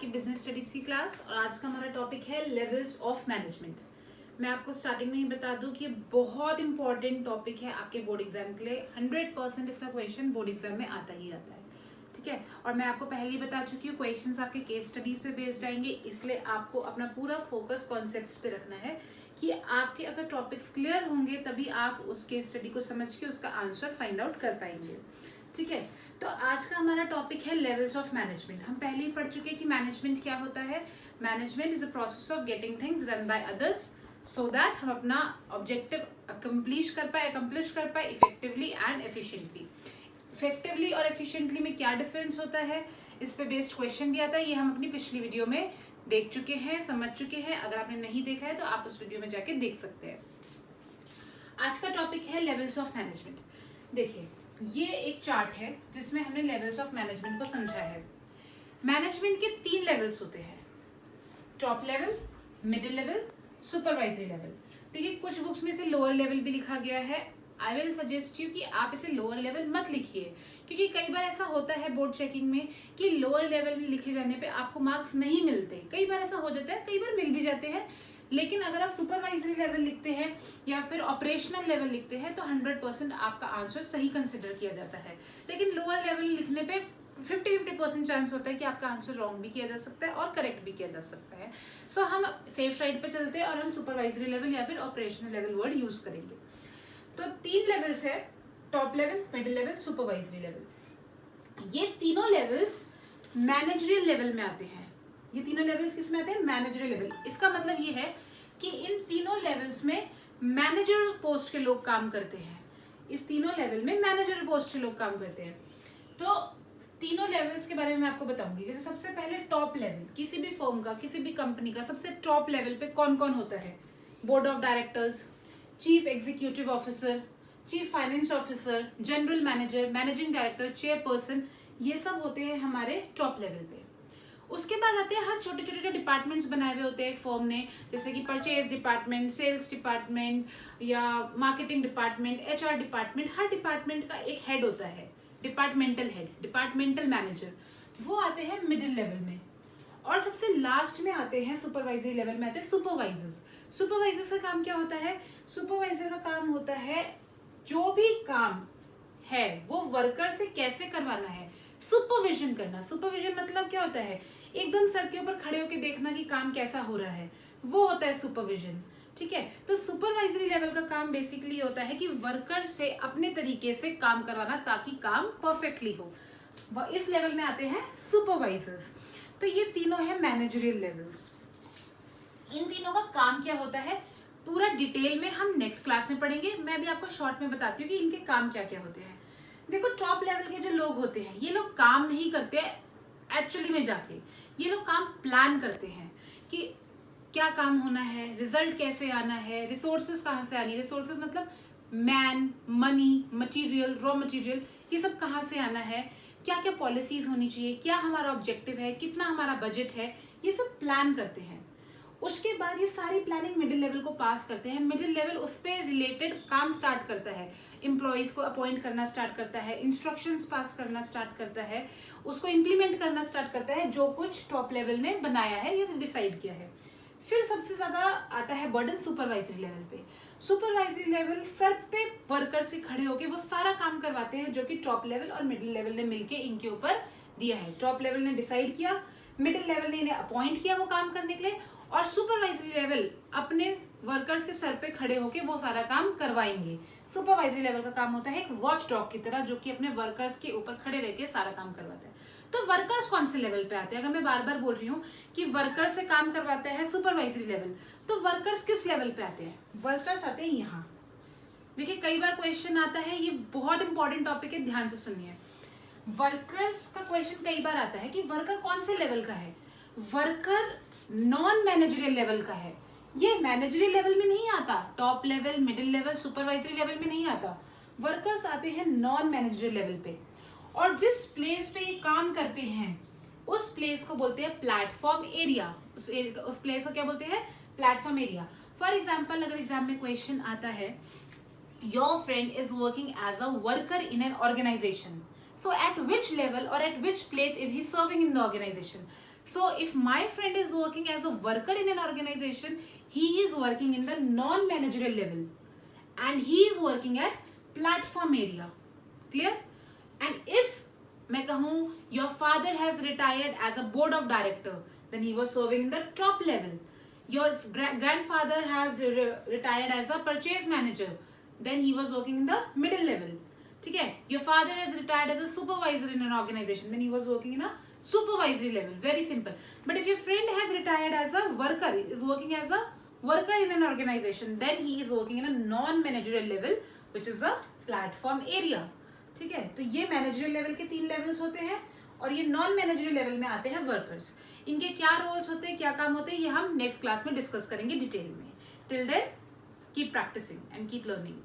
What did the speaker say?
आपकी business studies की class और आज का हमारा टॉपिक है लेवल्स ऑफ मैनेजमेंट। मैं आपको स्टार्टिंग में ही बता दूं कि बहुत इंपॉर्टेंट टॉपिक है आपके बोर्ड एग्जाम के लिए। 100% इसका क्वेश्चन बोर्ड एग्जाम में आता ही आता है, ठीक है। और मैं आपको पहले ही बता चुकी हूँ क्वेश्चंस आपके केस स्टडीज पे बेस्ड आएंगे, इसलिए आपको अपना पूरा फोकस कॉन्सेप्ट्स पे रखना है कि आपके अगर टॉपिक्स क्लियर होंगे तभी आप उस केस स्टडी को समझ के उसका आंसर फाइंड आउट कर पाएंगे, ठीक है। तो आज का हमारा टॉपिक है लेवल्स ऑफ मैनेजमेंट। हम पहले ही पढ़ चुके हैं कि मैनेजमेंट क्या होता है। Management is a process of getting things done by others so that हम अपना ऑब्जेक्टिव अकम्प्लिश कर पाए इफेक्टिवली एंड एफिशिएंटली। इफेक्टिवली और एफिशिएंटली में क्या डिफरेंस होता है, इस पे बेस्ड क्वेश्चन भी आता है। ये हम अपनी पिछली वीडियो में देख चुके हैं, समझ चुके हैं। अगर आपने नहीं देखा है तो आप उस वीडियो में जाके देख सकते हैं। आज का टॉपिक है लेवल्स ऑफ मैनेजमेंट। देखिए, ये एक चार्ट है जिसमें हमने लेवल्स ऑफ मैनेजमेंट को समझा है। मैनेजमेंट के 3 लेवल्स होते हैं, top level, middle level, supervisory level. देखिए, कुछ बुक्स में से लोअर लेवल भी लिखा गया है। आई विल सजेस्ट यू कि आप इसे लोअर लेवल मत लिखिए, क्योंकि कई बार ऐसा होता है बोर्ड चेकिंग में कि लोअर लेवल में लिखे जाने पे आपको मार्क्स नहीं मिलते। कई बार ऐसा हो जाता है, कई बार मिल भी जाते हैं। लेकिन अगर आप सुपरवाइजरी लेवल लिखते हैं या फिर ऑपरेशनल लेवल लिखते हैं तो 100% आपका आंसर सही कंसिडर किया जाता है। लेकिन लोअर लेवल लिखने पे 50-50% चांस होता है कि आपका आंसर रॉन्ग भी किया जा सकता है और करेक्ट भी किया जा सकता है। तो हम सेफ साइड पे चलते हैं और हम सुपरवाइजरी लेवल या फिर ऑपरेशनल लेवल वर्ड यूज करेंगे। तो 3 लेवल्स है, top level, middle level, supervisory level. ये तीनों लेवल्स मैनेजरियल लेवल में आते हैं। ये तीनों लेवल्स किस में आते हैं? Managerial level. इसका मतलब ये है कि इन तीनों लेवल्स में मैनेजर पोस्ट के लोग काम करते हैं। इस तीनों लेवल में मैनेजर पोस्ट के लोग काम करते हैं। तो तीनों लेवल्स के बारे में आपको बताऊंगी। जैसे सबसे पहले टॉप लेवल, किसी भी फर्म का, किसी भी कंपनी का सबसे टॉप लेवल पे कौन कौन होता है? Board of directors, chief executive officer, chief finance officer, general manager, managing director, chairperson, ये सब होते हैं हमारे टॉप लेवल पे। उसके बाद आते हैं हर छोटे छोटे जो डिपार्टमेंट्स बनाए हुए होते हैं फर्म ने, जैसे कि परचेज डिपार्टमेंट, सेल्स डिपार्टमेंट या मार्केटिंग डिपार्टमेंट, एचआर डिपार्टमेंट। हर डिपार्टमेंट का एक हेड होता है, डिपार्टमेंटल हेड, डिपार्टमेंटल मैनेजर। वो आते हैं मिडिल लेवल में। और सबसे लास्ट में आते हैं सुपरवाइजरी लेवल में आते हैं सुपरवाइजर्स। सुपरवाइजर का काम क्या होता है? सुपरवाइजर का काम होता है जो भी काम है वो वर्कर से कैसे करवाना है, सुपरविजन करना। सुपरविजन मतलब क्या होता है? एकदम सर के ऊपर खड़े होकर देखना कि काम कैसा हो रहा है, वो होता है सुपरविजन, ठीक है। तो सुपरवाइजरी लेवल का काम बेसिकली होता है कि वर्कर से अपने तरीके से काम करवाना ताकि काम परफेक्टली हो। इस लेवल में आते हैं सुपरवाइजर्स। तो ये तीनों है मैनेजरियल लेवल्स। इन तीनों का काम क्या होता है पूरा डिटेल में हम नेक्स्ट क्लास में पढ़ेंगे। मैं भी आपको शॉर्ट में बताती हूँ कि इनके काम क्या क्या होते हैं। देखो, टॉप लेवल के जो लोग होते हैं ये लोग काम नहीं करते एक्चुअली में जाके, ये लोग काम प्लान करते हैं कि क्या काम होना है, रिजल्ट कैसे आना है, रिसोर्सेज कहाँ से आनी है। रिसोर्सेज मतलब man, money, material, raw material, ये सब कहाँ से आना है, क्या क्या पॉलिसीज होनी चाहिए, क्या हमारा ऑब्जेक्टिव है, कितना हमारा बजट है, ये सब प्लान करते हैं। उसके बाद ये सारी प्लानिंग मिडिल लेवल को पास करते हैं। मिडिल लेवल उस पे रिलेटेड काम स्टार्ट करता है, एम्प्लॉइज को अपॉइंट करना स्टार्ट करता है, इंस्ट्रक्शंस पास करना स्टार्ट करता है, उसको इम्प्लीमेंट करना स्टार्ट करता है जो कुछ टॉप लेवल ने बनाया है या डिसाइड किया है। फिर सबसे ज्यादा आता है बर्डन सुपरवाइजरी लेवल पे। सुपरवाइजरी लेवल सर पे वर्कर से खड़े होकर वो सारा काम करवाते हैं जो कि टॉप लेवल और मिडिल लेवल ने मिलकर इनके ऊपर दिया है। टॉप लेवल ने डिसाइड किया, मिडिल लेवल ने इन्हें अपॉइंट किया वो काम करने के लिए, और सुपरवाइजरी लेवल अपने वर्कर्स के सर पे खड़े होके वो सारा काम करवाएंगे। सुपरवाइजरी लेवल का काम होता है एक वॉच डॉग की तरह जो कि अपने वर्कर्स के ऊपर खड़े रह के सारा काम करवाता है। तो वर्कर्स कौन से लेवल पे आते हैं? अगर मैं बार बार बोल रही हूँ कि वर्कर्स से काम करवाते हैं सुपरवाइजरी लेवल, तो वर्कर्स किस लेवल पे आते हैं? वर्कर्स आते हैं यहाँ। देखिए, कई बार क्वेश्चन आता है, ये बहुत इंपॉर्टेंट टॉपिक है, ध्यान से सुनिए। वर्कर्स का क्वेश्चन कई बार आता है कि वर्कर कौन से लेवल का है? वर्कर नॉन मैनेजरियल लेवल का है। ये मैनेजरियल लेवल में नहीं आता, top level, middle level, supervisory level में नहीं आता। वर्कर्स आते हैं नॉन मैनेजरियल लेवल पे, और जिस प्लेस पे ये काम करते हैं उस प्लेस को बोलते हैं प्लेटफॉर्म एरिया। उस प्लेस को क्या बोलते हैं? Platform area. फॉर एग्जाम्पल, अगर एग्जाम में क्वेश्चन आता है, your friend is working as a worker in an organisation, so at which level or at which place is he serving in the organization? So if my friend is working as a worker in an organization, he is working in the non-managerial level and he is working at platform area. Clear? And if मैं कहूँ your father has retired as a board of director, then he was serving in the top level. Your grandfather has retired as a purchase manager, then he was working in the middle level. ठीक है? Your father has retired as a supervisor in an organization, then he was working in a supervisory level. Very simple. But if your friend has retired as a worker, is working as a worker in an organization, then he is working in a non-managerial level, which is the platform area. ठीक है? तो ये managerial level के 3 levels होते हैं और ये non managerial level में आते हैं वर्कर्स. इनके क्या रोल्स होते हैं, क्या काम होते हैं, ये हम नेक्स्ट क्लास में डिस्कस करेंगे डिटेल में. Till then keep practising and keep learning.